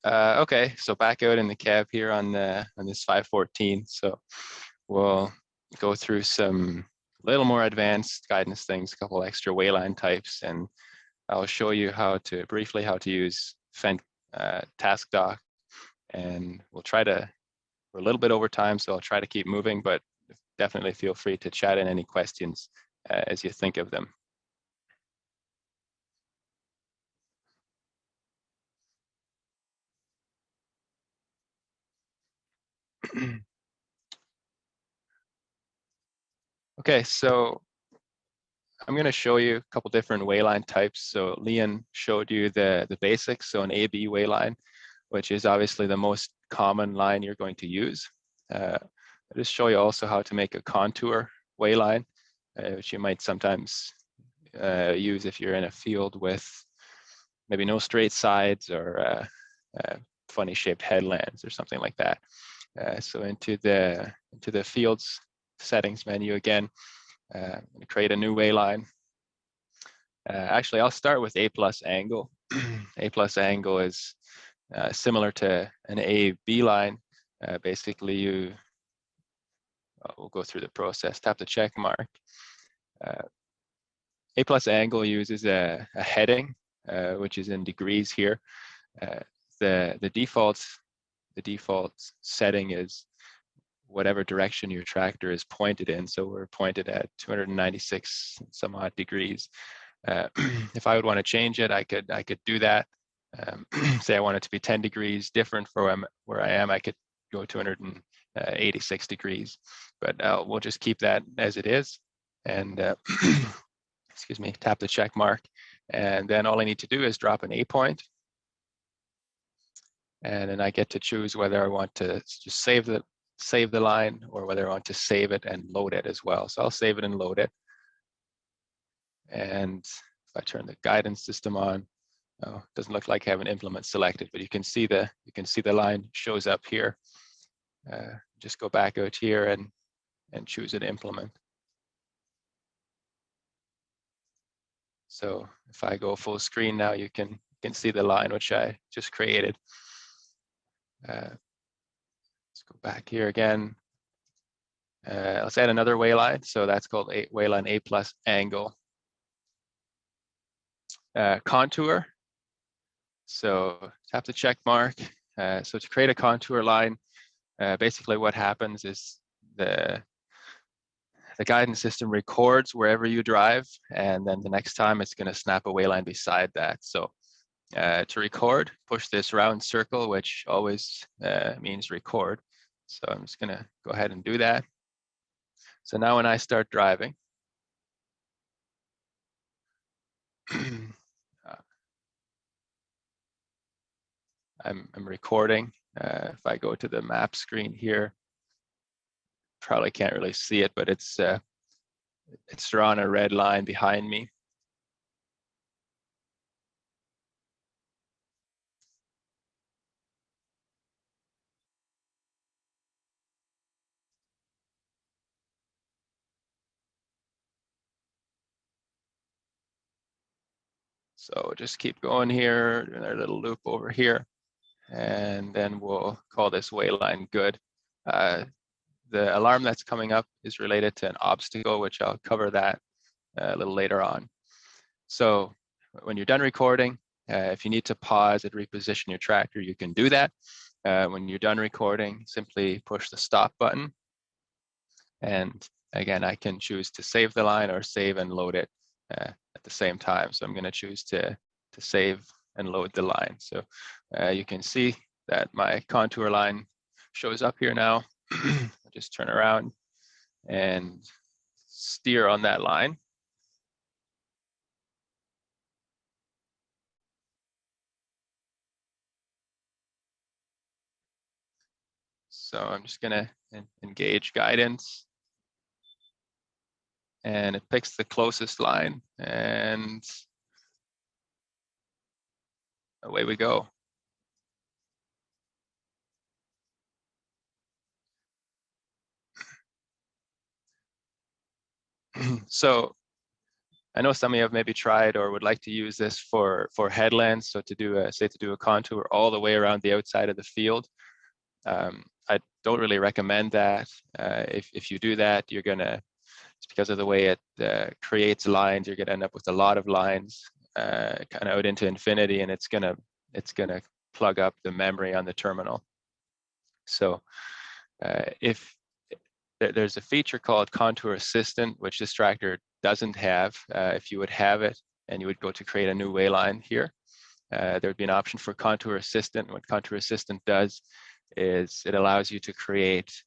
Okay, so back out in the cab here on this 514. So we'll go through some little more advanced guidance things, a couple extra wayline types, and I'll show you briefly how to use Fendt task dock. And we're a little bit over time, so I'll try to keep moving, but definitely feel free to chat in any questions as you think of them. Okay, so I'm going to show you a couple different wayline types. So Leon showed you the basics, so an A-B wayline, which is obviously the most common line you're going to use. I'll just show you also how to make a contour wayline, which you might sometimes use if you're in a field with maybe no straight sides or funny shaped headlands or something like that. So into the fields settings menu again, I'm going to create a new wayline. Actually, I'll start with A+ angle. A+ angle is similar to an A-B line. Basically, we'll go through the process. Tap the check mark. A+ angle uses a heading, which is in degrees here. The default setting is whatever direction your tractor is pointed in. So we're pointed at 296 some odd degrees. If I would want to change it, I could do that. Say I want it to be 10 degrees different from where I am, I could go 286 degrees, but we'll just keep that as it is. And excuse me, tap the check mark. And then all I need to do is drop an A point. And then I get to choose whether I want to just save the line or whether I want to save it and load it as well. So I'll save it and load it. And if I turn the guidance system on, oh, it doesn't look like I have an implement selected, but you can see the line shows up here. Just go back out here and choose an implement. So if I go full screen now, you can see the line which I just created. Let's go back here again. Let's add another wayline. So that's called wayline A+ angle. Contour. So tap the check mark. So to create a contour line, basically what happens is the guidance system records wherever you drive, and then the next time it's going to snap a wayline beside that. So to record, push this round circle, which always means record. So I'm just going to go ahead and do that. So now when I start driving, I'm recording. If I go to the map screen here, probably can't really see it, but it's drawn a red line behind me. So just keep going here, doing our little loop over here, and then we'll call this wayline good. The alarm that's coming up is related to an obstacle, which I'll cover that a little later on. So when you're done recording, if you need to pause and reposition your tractor, you can do that. When you're done recording, simply push the stop button. And again, I can choose to save the line or save and load it at the same time. So I'm going to choose to save and load the line. So you can see that my contour line shows up here now. I'll just turn around and steer on that line. So I'm just going to engage guidance. And it picks the closest line, and away we go. So I know some of you have maybe tried or would like to use this for headlands. So to do a, say to do a contour all the way around the outside of the field. I don't really recommend that. If you do that, you're gonna, it's because of the way it creates lines, you're gonna end up with a lot of lines kind of out into infinity, and it's gonna plug up the memory on the terminal. So if there's a feature called Contour Assistant, which this tractor doesn't have. If you would have it and you would go to create a new wayline here, there would be an option for Contour Assistant. What Contour Assistant does is it allows you to create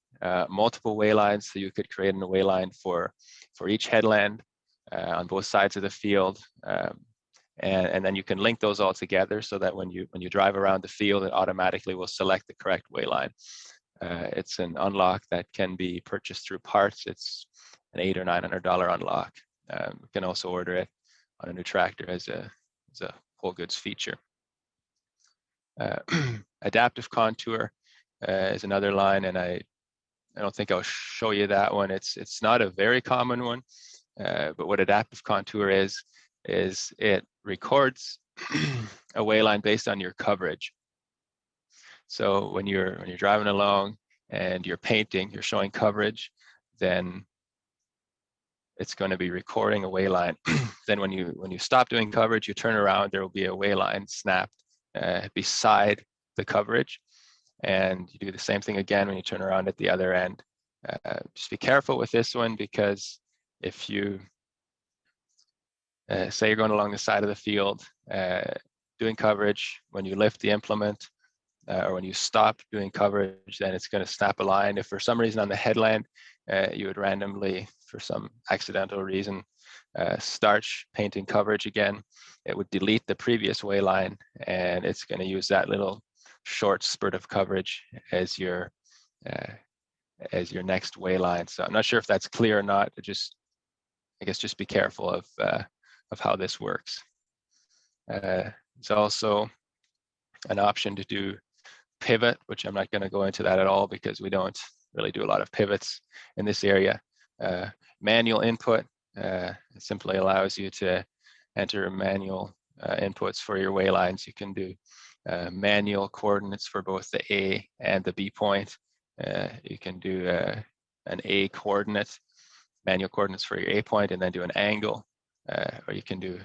multiple waylines. So you could create a wayline for each headland on both sides of the field. And then you can link those all together so that when you drive around the field, it automatically will select the correct wayline. It's an unlock that can be purchased through parts. It's an $800 or $900 unlock. You can also order it on a new tractor as a whole goods feature. Adaptive contour is another line, and I don't think I'll show you that one. It's not a very common one, but what adaptive contour is it records a wayline based on your coverage. So when you're driving along and you're painting, you're showing coverage, then it's going to be recording a wayline. Then when you stop doing coverage, you turn around, there will be a wayline snapped beside the coverage. And you do the same thing again when you turn around at the other end. Just be careful with this one, because if you say you're going along the side of the field doing coverage, when you lift the implement or when you stop doing coverage, then it's going to snap a line. If for some reason on the headland you would randomly, for some accidental reason, start painting coverage again, it would delete the previous wayline, and it's going to use that little short spurt of coverage as your next wayline. So I'm not sure if that's clear or not. I guess just be careful of how this works. It's also an option to do pivot, which I'm not going to go into that at all because we don't really do a lot of pivots in this area. Manual input simply allows you to enter manual inputs for your waylines. You can do manual coordinates for both the A and the B point. You can do an A coordinate, manual coordinates for your A point, and then do an angle, or you can do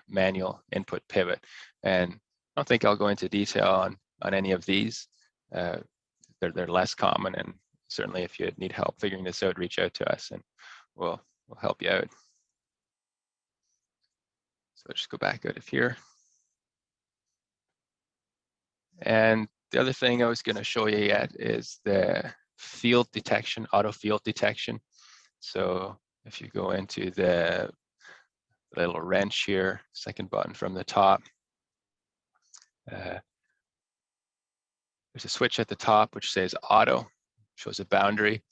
manual input pivot. And I don't think I'll go into detail on any of these. They're less common, and certainly if you need help figuring this out, reach out to us and we'll help you out. So just go back out of here. And the other thing I was going to show you yet is the field detection, auto field detection. So if you go into the little wrench here, second button from the top, there's a switch at the top which says auto, shows a boundary.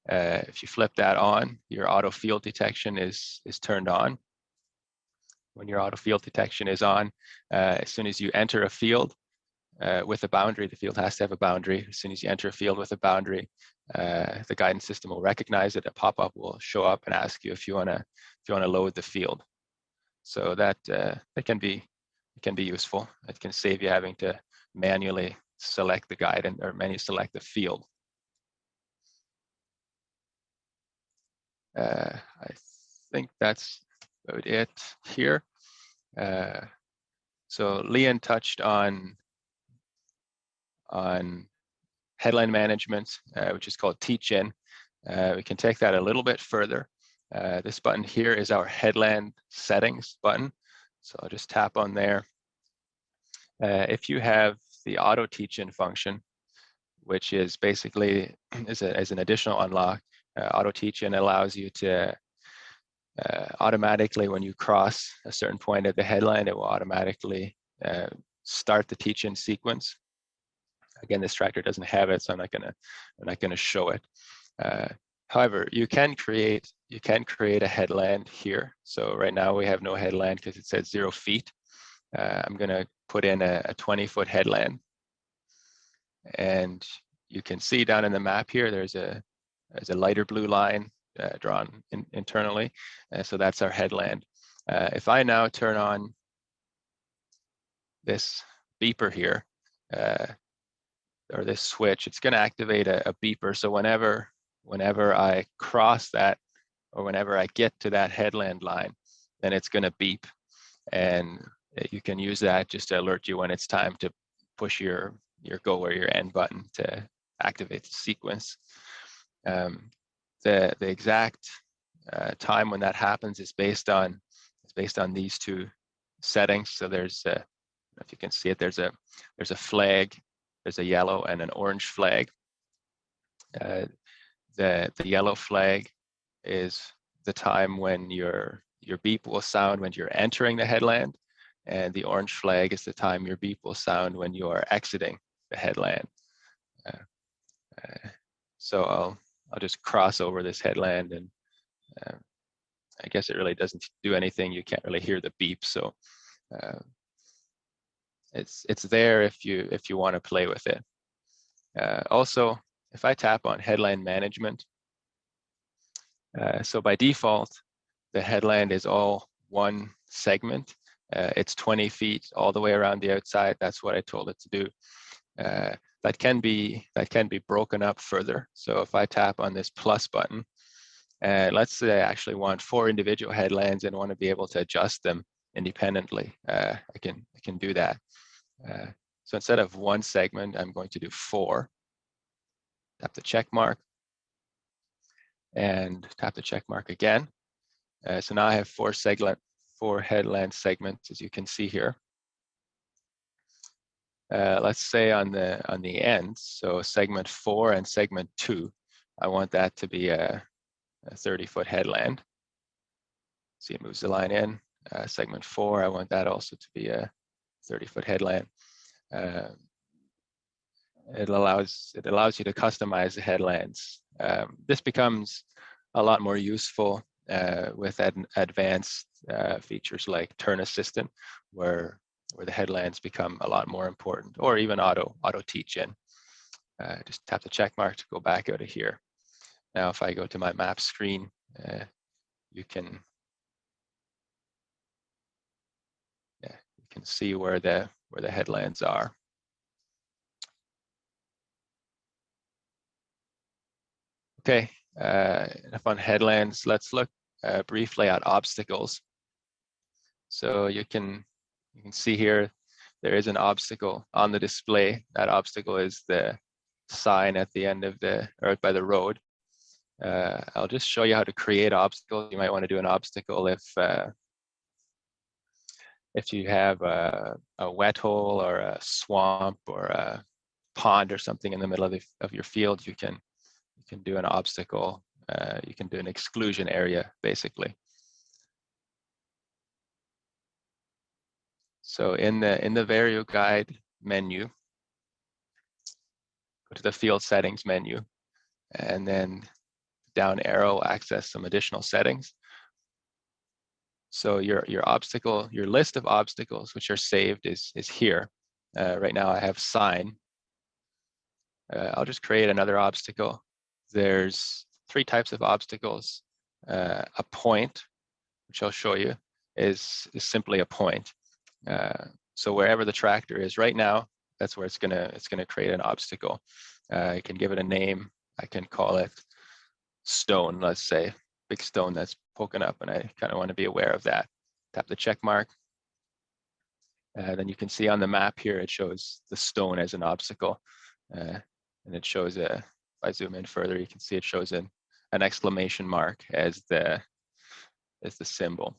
If you flip that on, your auto field detection is turned on. When your auto field detection is on, as soon as you enter a field with a boundary, the field has to have a boundary. As soon as you enter a field with a boundary, the guidance system will recognize it. A pop-up will show up and ask you if you want to load the field. So that can be useful. It can save you having to manually select the guidance or manually select the field. I think that's about it here. So Leon touched on headline management, which is called Teach-In. We can take that a little bit further. This button here is our headland settings button. So I'll just tap on there. If you have the auto teach-in function, which is basically as an additional unlock, auto teach-in allows you to automatically, when you cross a certain point at the headline, it will automatically start the teach-in sequence. Again, this tractor doesn't have it, so I'm not gonna show it. However, you can create a headland here. So right now we have no headland because it says 0 feet. I'm gonna put in a 20-foot headland, and you can see down in the map here there's a lighter blue line drawn internally, so that's our headland. If I now turn on this beeper here, or this switch, it's going to activate a beeper. So whenever I cross that, or whenever I get to that headland line, then it's going to beep, and you can use that just to alert you when it's time to push your go or your end button to activate the sequence. The exact time when that happens is based on these two settings. So there's if you can see it, there's a flag, there's a yellow and an orange flag. The yellow flag is the time when your beep will sound when you're entering the headland, and the orange flag is the time your beep will sound when you are exiting the headland. So I'll just cross over this headland, and I guess it really doesn't do anything. You can't really hear the beep, so it's there if you want to play with it. Also, if I tap on headland management, so by default, the headland is all one segment. It's 20 feet all the way around the outside. That's what I told it to do. That can be broken up further. So if I tap on this plus button, let's say I actually want 4 individual headlands and want to be able to adjust them independently, I can do that. So instead of 1 segment, I'm going to do 4. Tap the check mark and tap the check mark again. So now I have 4 headland segments, as you can see here. Let's say on the ends, so segment 4 and segment 2, I want that to be a 30-foot headland. See, it moves the line in. Segment 4, I want that also to be a 30-foot headland. It allows you to customize the headlands. This becomes a lot more useful with advanced features like turn assistant, where the headlands become a lot more important, or even auto teach in. Just tap the check mark to go back out of here. Now, if I go to my map screen, you can see where the headlands are. Okay, enough on headlands. Let's look briefly at obstacles. So you can see here, there is an obstacle on the display. That obstacle is the sign at the end of or by the road. I'll just show you how to create obstacles. You might want to do an obstacle if you have a wet hole or a swamp or a pond or something in the middle of your field. You can do an obstacle. You can do an exclusion area, basically. So in the Vario Guide menu, go to the Field Settings menu, and then down arrow, access some additional settings. So your list of obstacles which are saved is here. Right now I have sign. I'll just create another obstacle. There's 3 types of obstacles. A point, which I'll show you, is simply a point. So wherever the tractor is right now, that's where it's gonna create an obstacle. I can give it a name. I can call it stone, let's say, big stone that's poking up, and I kind of want to be aware of that. Tap the check mark. Then you can see on the map here, it shows the stone as an obstacle. And it shows if I zoom in further, you can see it shows an exclamation mark as the symbol.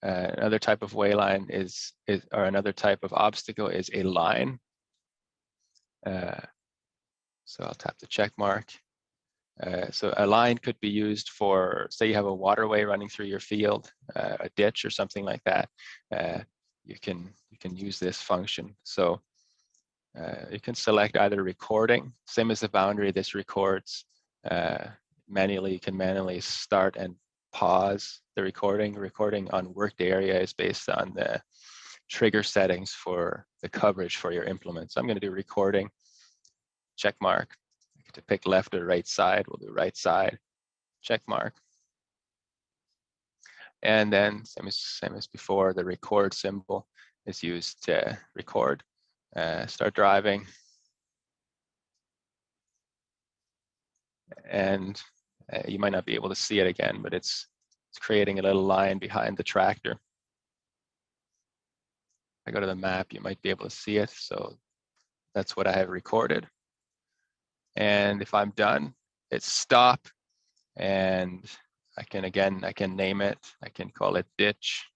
Another type of wayline or another type of obstacle is a line. So I'll tap the check mark. So a line could be used for, say you have a waterway running through your field, a ditch or something like that. You can use this function. So you can select either recording, same as the boundary. This records manually. You can manually start and pause the recording. Recording on worked area is based on the trigger settings for the coverage for your implement. So I'm going to do recording, check mark. To pick left or right side, we'll do right side, check mark. And then same as before, the record symbol is used to record. Start driving. And you might not be able to see it again, but it's creating a little line behind the tractor. If I go to the map, you might be able to see it. So that's what I have recorded. And if I'm done, it's stop. And I can name it. I can call it ditch.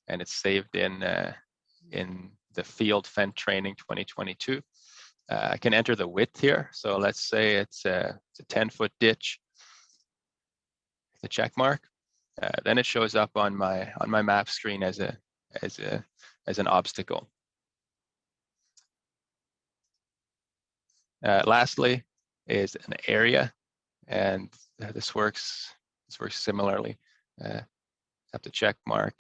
And it's saved in the field Fendt training 2022. I can enter the width here. So let's say it's a 10-foot ditch, the check mark. Then it shows up on my map screen as an obstacle. Lastly is an area, and this works similarly. Tap the check mark.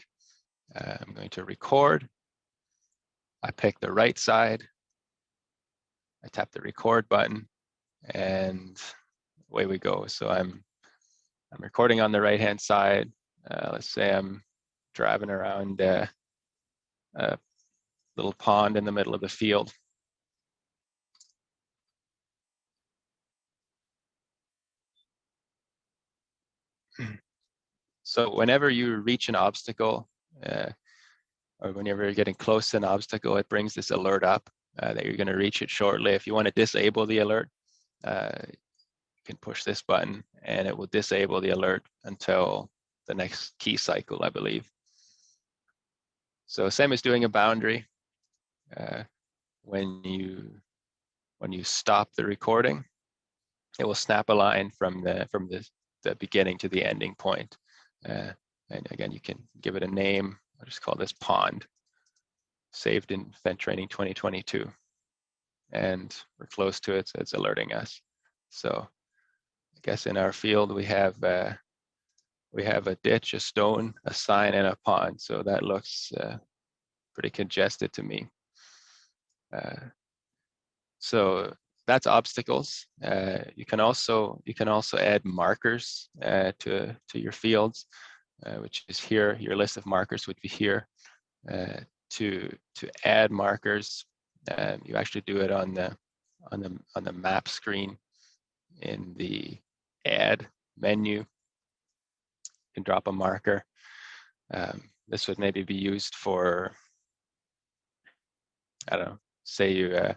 I'm going to record. I pick the right side. I tap the record button, and away we go. So I'm recording on the right-hand side. Let's say I'm driving around a little pond in the middle of the field. So whenever you reach an obstacle, or whenever you're getting close to an obstacle, it brings this alert up that you're going to reach it shortly. If you want to disable the alert, you can push this button and it will disable the alert until the next key cycle, I believe. So same as doing a boundary. When you stop the recording, it will snap a line from the beginning to the ending point. And again, you can give it a name. I'll just call this pond. Saved in Fendt Training 2022. And we're close to it, so it's alerting us. So I guess in our field we have a ditch, a stone, a sign, and a pond. So that looks pretty congested to me. So that's obstacles. You can also add markers to your fields, which is here. Your list of markers would be here. To add markers, you actually do it on the map screen in the add menu. You can drop a marker. This would maybe be used for, I don't know, say you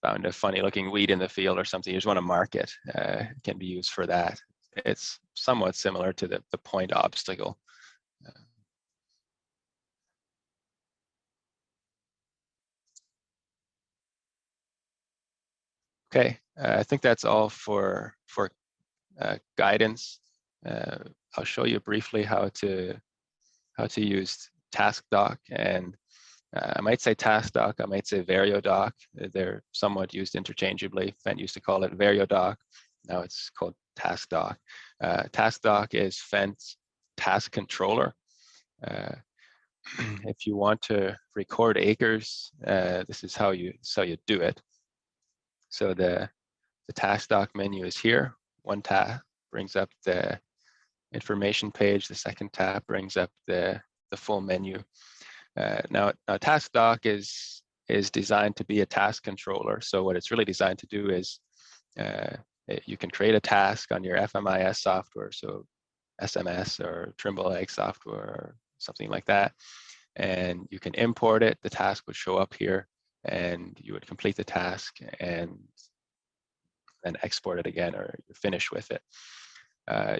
found a funny looking weed in the field or something, you just want to mark it. It can be used for that. It's somewhat similar to the point obstacle. Okay, I think that's all for guidance. I'll show you briefly how to use TaskDoc, and I might say TaskDoc, I might say VarioDoc. They're somewhat used interchangeably. Fendt used to call it VarioDoc. Now it's called TaskDoc. TaskDoc is Fendt's task controller. If you want to record acres, this is how you do it. So the TaskDoc menu is here. One tab brings up the information page. The second tab brings up the full menu. Now TaskDoc is designed to be a task controller. So what it's really designed to do is you can create a task on your FMIS software, so SMS or Trimble Egg software or something like that, and you can import it. The task would show up here, and you would complete the task and then export it again, or you're finished with it.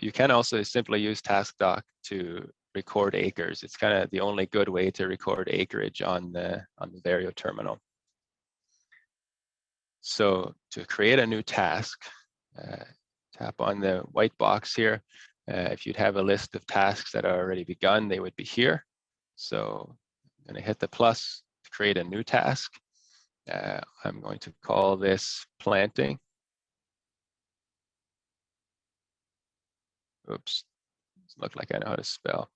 You can also simply use TaskDoc to record acres. It's kind of the only good way to record acreage on the Vario terminal. So to create a new task, tap on the white box here. If you'd have a list of tasks that are already begun, they would be here. So I'm going to hit the plus to create a new task. I'm going to call this planting. Oops, doesn't look like I know how to spell.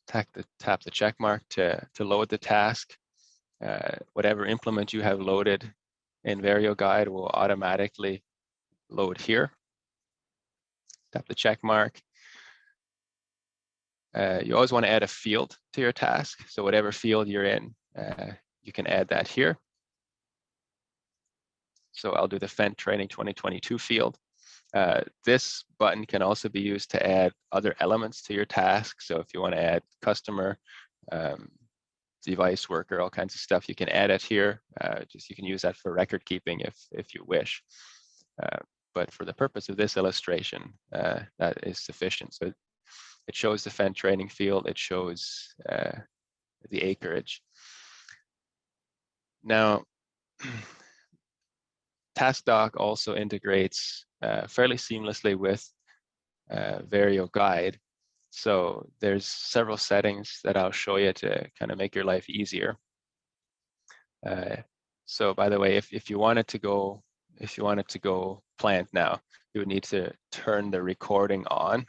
Tap the check mark to load the task. whatever implement you have loaded in VarioGuide will automatically load here. Tap the check mark. You always want to add a field to your task. So whatever field you're in, you can add that here. So I'll do the Fendt Training 2022 field. This button can also be used to add other elements to your task. So if you want to add customer, device worker, all kinds of stuff, you can add it here. You can use that for record keeping if you wish. But for the purpose of this illustration, that is sufficient. So it shows the Fendt training field. It shows the acreage. Now, TaskDoc also integrates fairly seamlessly with VarioGuide. So there's several settings that I'll show you to kind of make your life easier. So by the way, if you wanted to go plant now, you would need to turn the recording on.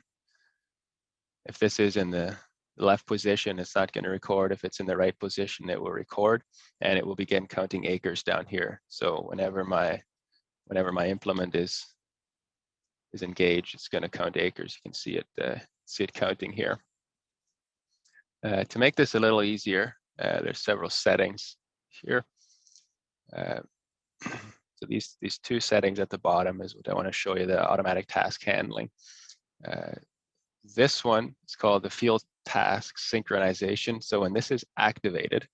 If this is in the left position, it's not going to record. If it's in the right position, it will record, and it will begin counting acres down here. So whenever my implement is engaged, it's going to count acres. You can see it counting here. To make this a little easier, there's several settings here. So these two settings at the bottom is what I want to show you, the automatic task handling. This one is called the field task synchronization. So when this is activated,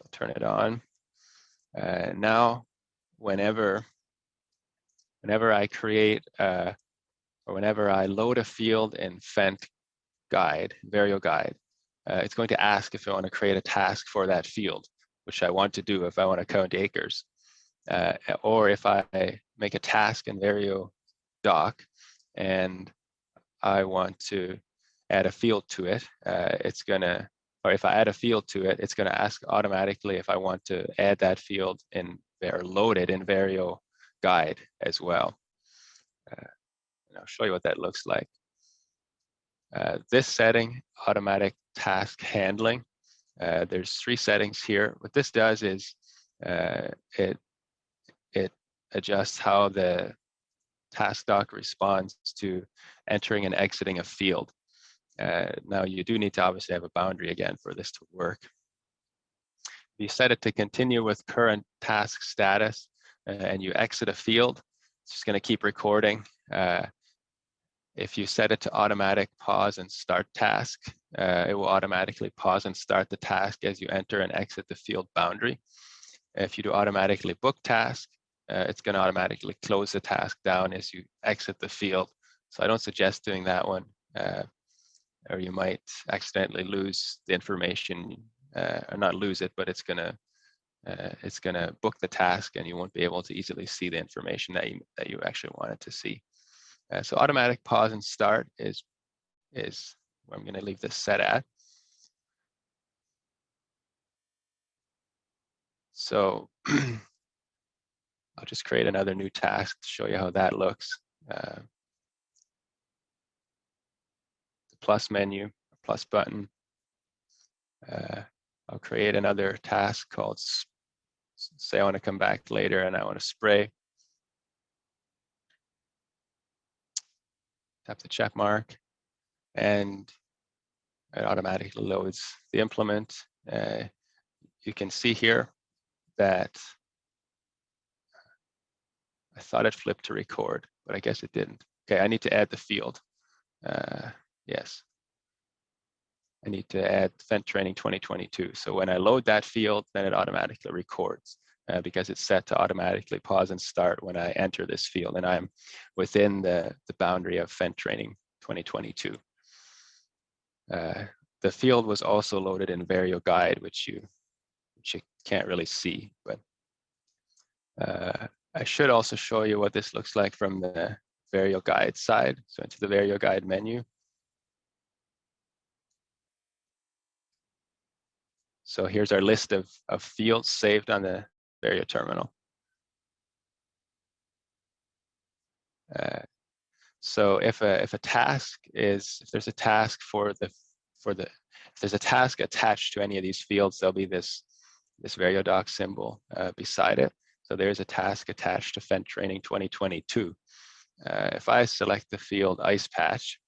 I'll turn it on. Now, whenever I create or whenever I load a field in Fendt Guide, VarioGuide, it's going to ask if I want to create a task for that field, which I want to do if I want to count acres. Or if I make a task in VarioDoc and I want to add a field to it, if I add a field to it, it's going to ask automatically if I want to add that field in or load it in VarioGuide as well. And I'll show you what that looks like. This setting, automatic task handling, there's 3 settings here. What this does is it adjusts how the TaskDoc responds to entering and exiting a field. Now you do need to obviously have a boundary again for this to work. If you set it to continue with current task status and you exit a field, it's just going to keep recording. If you set it to automatic pause and start task, it will automatically pause and start the task as you enter and exit the field boundary. If you do automatically book task, it's going to automatically close the task down as you exit the field. So I don't suggest doing that one, or you might accidentally lose the information, or not lose it, but it's going to book the task and you won't be able to easily see the information that you actually wanted to see. So automatic pause and start is where I'm going to leave this set at. So I'll just create another new task to show you how that looks. The plus menu, plus button. I'll create another task called, say I want to come back later and I want to spray. Tap the check mark and it automatically loads the implement. You can see here that I thought it flipped to record, but I guess it didn't. Okay, I need to add the field. Yes, I need to add Fendt Training 2022. So when I load that field, then it automatically records because it's set to automatically pause and start when I enter this field, and I'm within the boundary of Fendt Training 2022. The field was also loaded in VarioGuide, which you can't really see, but I should also show you what this looks like from the VarioGuide side. So into the VarioGuide menu. So here's our list of fields saved on the Vario terminal. So if there's a task if there's a task attached to any of these fields, there'll be this this VarioDoc symbol beside it. So there's a task attached to Fendt Training 2022. If I select the field ice patch,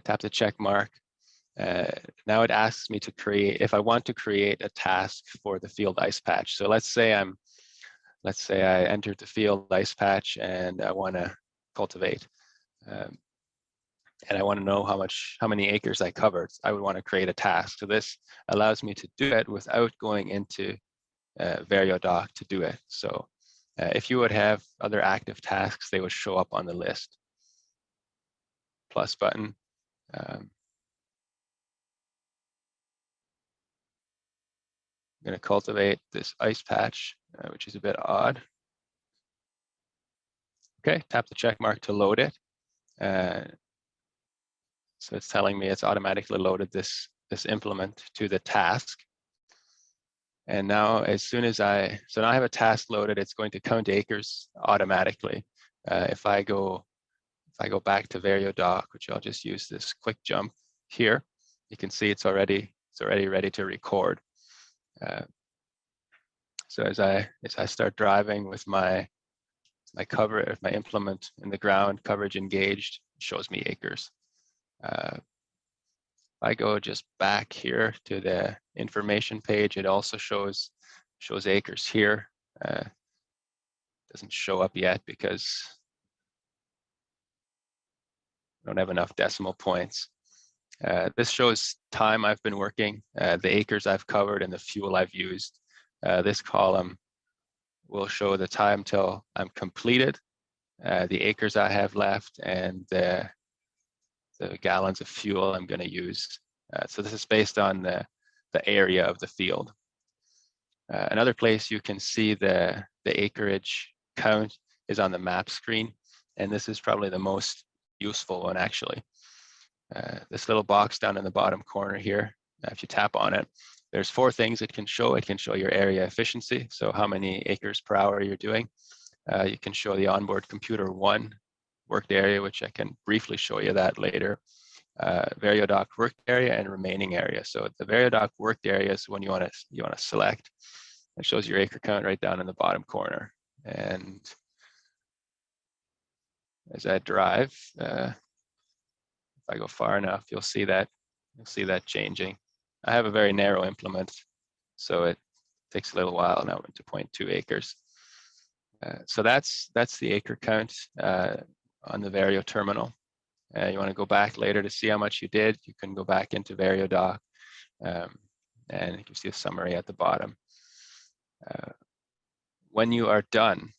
tap the check mark, now it asks me to create, if I want to create a task for the field ice patch. So let's say I entered the field ice patch and I want to cultivate. And I want to know how many acres I covered. I would want to create a task. So this allows me to do it without going into VarioDoc to do it. So if you would have other active tasks, they would show up on the list. Plus button. I'm going to cultivate this ice patch, which is a bit odd. Okay, tap the check mark to load it. So it's telling me it's automatically loaded this implement to the task. And now as soon as so now I have a task loaded, it's going to count acres automatically. If I go back to VarioDoc, which I'll just use this quick jump here, you can see it's already ready to record. So as I start driving with my implement in the ground, coverage engaged, it shows me acres. If I go just back here to the information page, it also shows acres here. Doesn't show up yet because I don't have enough decimal points. This shows time I've been working, the acres I've covered, and the fuel I've used. This column will show the time till I'm completed, the acres I have left, and the gallons of fuel I'm going to use. So this is based on the area of the field. Another place you can see the acreage count is on the map screen, and this is probably the most useful one actually. This little box down in the bottom corner here, if you tap on it, there's 4 things it can show. It can show your area efficiency, so how many acres per hour you're doing. You can show the onboard computer 1 worked area, which I can briefly show you that later. VarioDoc worked area and remaining area. So the VarioDoc worked area is when you want to select. It shows your acre count right down in the bottom corner. And as I drive, if I go far enough, you'll see that changing. I have a very narrow implement, so it takes a little while. Now into 0.2 acres. So that's the acre count on the Vario terminal. You want to go back later to see how much you did, you can go back into VarioDoc, and it gives you a summary at the bottom. When you are done,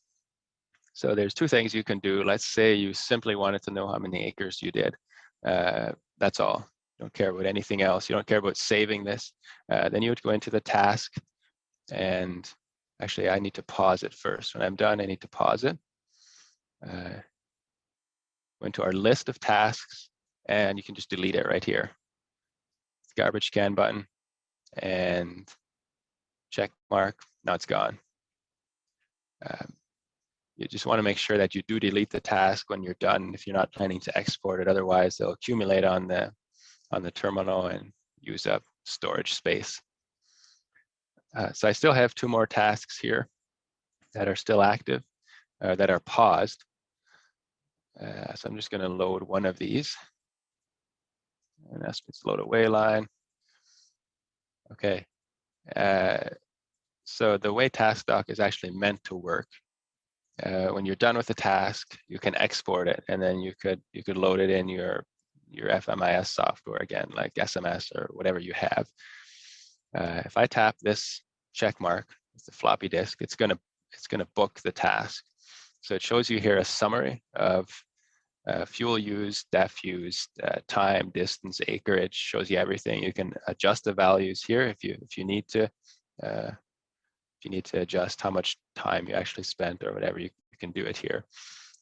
so there's 2 things you can do. Let's say you simply wanted to know how many acres you did. That's all. You don't care about anything else. You don't care about saving this. Then you would go into the task, and actually I need to pause it first. When I'm done, I need to pause it. Go into our list of tasks, and you can just delete it right here. Garbage can button and check mark. Now it's gone. You just want to make sure that you do delete the task when you're done if you're not planning to export it. Otherwise, they'll accumulate on the terminal and use up storage space. So I still have 2 more tasks here that are still active, that are paused. So I'm just going to load one of these. And that's load away line. Okay. So the way TaskDoc is actually meant to work, when you're done with the task, you can export it, and then you could load it in your FMIS software again, like SMS or whatever you have. If I tap this check mark with the floppy disk, it's gonna book the task. So it shows you here a summary of fuel used, def used, time, distance, acreage. Shows you everything. You can adjust the values here if you need to. If you need to adjust how much time you actually spent or whatever, you can do it here.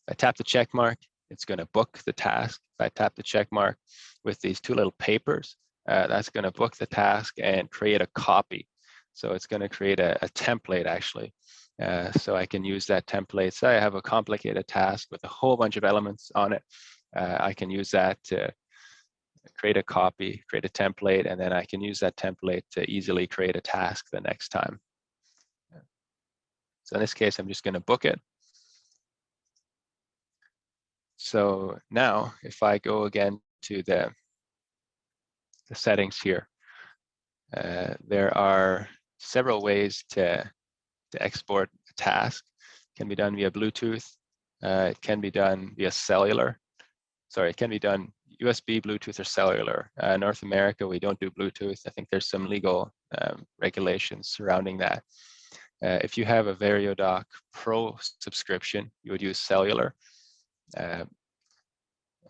If I tap the check mark, it's going to book the task. If I tap the check mark with these 2 little papers, that's going to book the task and create a copy. So it's going to create a template actually. So I can use that template. Say I have a complicated task with a whole bunch of elements on it. I can use that to create a copy, create a template, and then I can use that template to easily create a task the next time. So in this case, I'm just going to book it. So now if I go again to the settings here, there are several ways to export a task. It can be done via Bluetooth. It can be done via cellular. Sorry, it can be done USB, Bluetooth, or cellular. North America, we don't do Bluetooth. I think there's some legal regulations surrounding that. If you have a VarioDoc Pro subscription, you would use cellular. And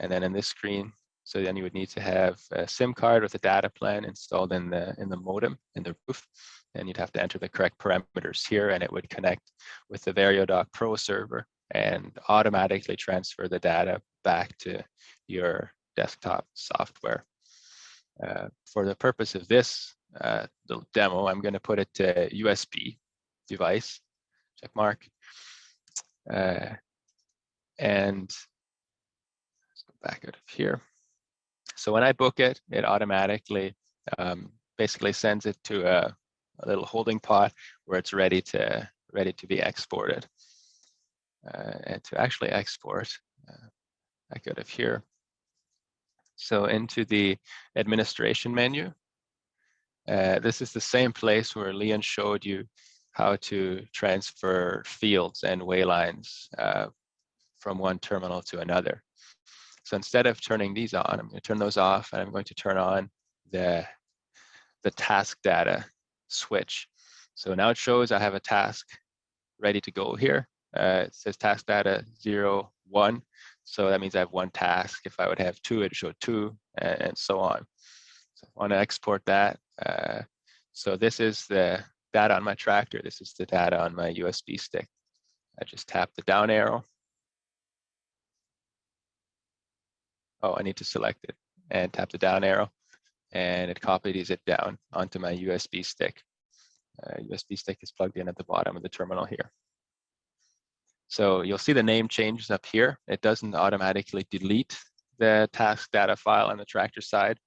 then in this screen, so then you would need to have a SIM card with a data plan installed in the modem, in the roof. And you'd have to enter the correct parameters here, and it would connect with the VarioDoc Pro server and automatically transfer the data back to your desktop software. For the purpose of this little demo, I'm going to put it to USB device, check mark. And let's go back out of here. So when I book it, it automatically basically sends it to a little holding pot where it's ready to be exported. And to actually export, back out of here. So into the administration menu, this is the same place where Leon showed you how to transfer fields and waylines from one terminal to another. So instead of turning these on, I'm going to turn those off, and I'm going to turn on the task data switch. So now it shows I have a task ready to go here. It says task data 0, 1. So that means I have one task. If I would have two, it'd show 2, and so on. So I want to export that. So this is the data on my tractor. This is the data on my USB stick. I just tap the down arrow. Oh, I need to select it and tap the down arrow, and it copies it down onto my USB stick. USB stick is plugged in at the bottom of the terminal here. So you'll see the name changes up here. It doesn't automatically delete the task data file on the tractor side,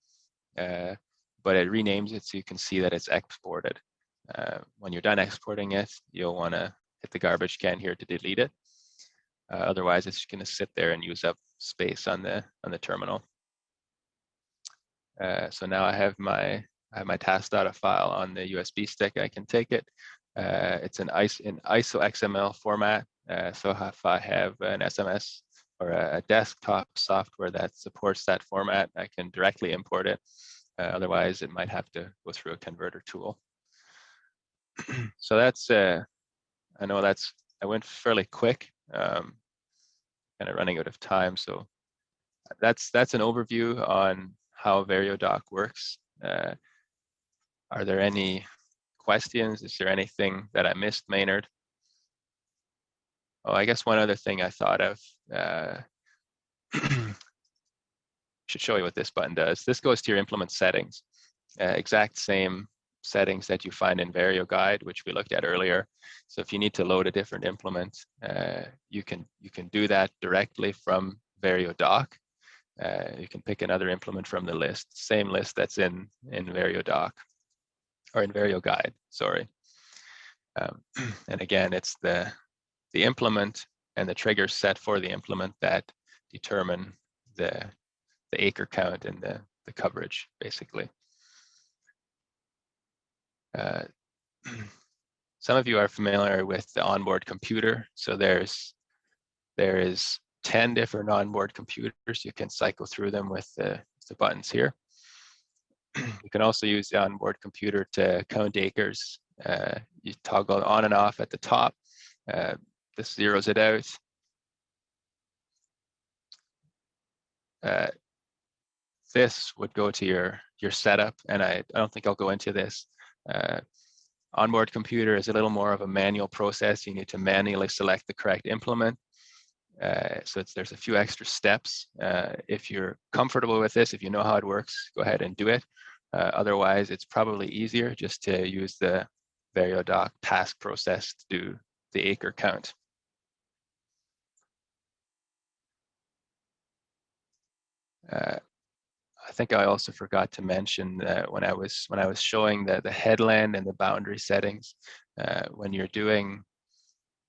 but it renames it so you can see that it's exported. When you're done exporting it, you'll want to hit the garbage can here to delete it. Otherwise, it's going to sit there and use up space on the terminal. So now I have my task data file on the USB stick. I can take it. It's in ISO XML format. So if I have an SMS or a desktop software that supports that format, I can directly import it. Otherwise, it might have to go through a converter tool. So that's, I know I went fairly quick, kind of running out of time. So that's an overview on how VarioDoc works. Are there any questions? Is there anything that I missed, Maynard? Oh, I guess one other thing I thought of, should show you what this button does. This goes to your implement settings, exact same settings that you find in VarioGuide, which we looked at earlier. So if you need to load a different implement, you can do that directly from VarioDoc. You can pick another implement from the list, same list that's in VarioDoc, or in VarioGuide, sorry. And again, it's the implement and the triggers set for the implement that determine the acre count and the coverage, basically. Some of you are familiar with the onboard computer. So there is 10 different onboard computers. You can cycle through them with the buttons here. You can also use the onboard computer to count acres. You toggle on and off at the top. This zeroes it out. This would go to your setup, and I don't think I'll go into this. Onboard computer is a little more of a manual process. You need to manually select the correct implement. So there's a few extra steps. If you're comfortable with this, if you know how it works, go ahead and do it. Otherwise, it's probably easier just to use the VarioDoc task process to do the acre count. I think I also forgot to mention that when I was showing the headland and the boundary settings, when you're doing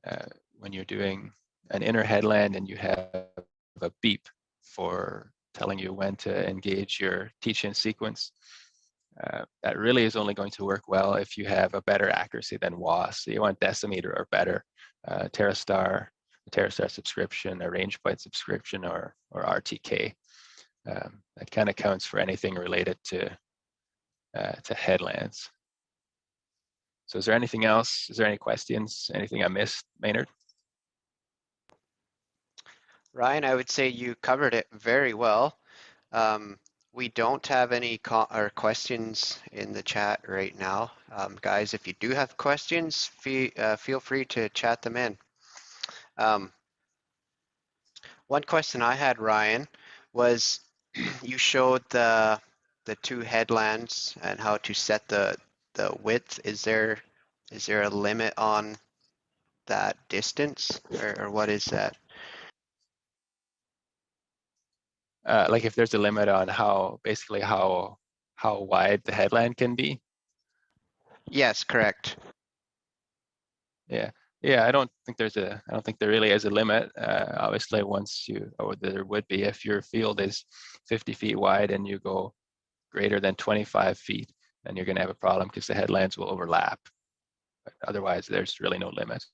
an inner headland and you have a beep for telling you when to engage your teach-in sequence, that really is only going to work well if you have a better accuracy than WAS. So you want decimeter or better, TerraStar, a TerraStar subscription, a range byte subscription, or RTK. That kind of counts for anything related to headlands. So is there anything else? Is there any questions? Anything I missed, Maynard? Ryan, I would say you covered it very well. We don't have any questions in the chat right now. Guys, if you do have questions, feel free to chat them in. One question I had, Ryan, was you showed the two headlands and how to set the width. Is there a limit on that distance, or what is that? Like if there's a limit on basically how wide the headland can be? Yes, correct. Yeah, I don't think there really is a limit. Obviously, there would be if your field is 50 feet wide and you go greater than 25 feet, then you're going to have a problem because the headlands will overlap. But otherwise, there's really no limit.